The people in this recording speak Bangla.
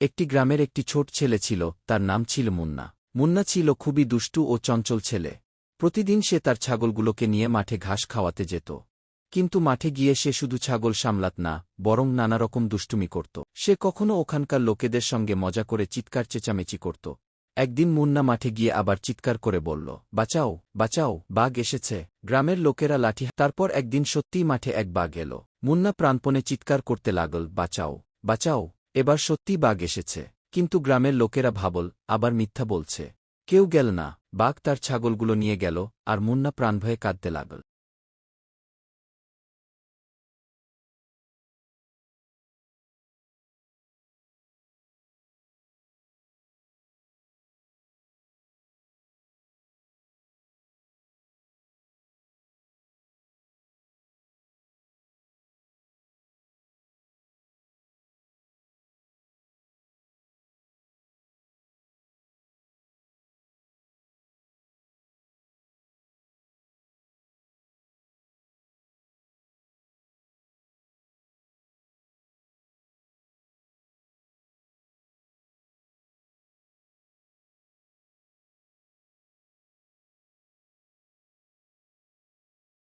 একটি গ্রামের একটি ছোট ছেলে ছিল, তার নাম ছিল মুন্না। মুন্না ছিল খুবই দুষ্টু ও চঞ্চল ছেলে। প্রতিদিন সে তার ছাগলগুলোকে নিয়ে মাঠে ঘাস খাওয়াতে যেত। কিন্তু মাঠে গিয়ে সে শুধু ছাগল সামলাত না, বরং নানারকম দুষ্টুমি করত। সে কখনো ওখানকার লোকেদের সঙ্গে মজা করে চিৎকার চেঁচামেচি করত। একদিন মুন্না মাঠে গিয়ে আবার চিৎকার করে বলল, বাঁচাও, বাঁচাও, বাঘ এসেছে। গ্রামের লোকেরা লাঠি। তারপর একদিন সত্যিই মাঠে এক বাঘ এল। মুন্না প্রাণপণে চিৎকার করতে লাগল, বাঁচাও, বাঁচাও, এবার সত্যিই বাঘ এসেছে। কিন্তু গ্রামের লোকেরা ভাবল, আবার মিথ্যা বলছে। কেউ গেল না। বাঘ তার ছাগলগুলো নিয়ে গেল, আর মুন্না প্রাণভয়ে কাঁদতে লাগল।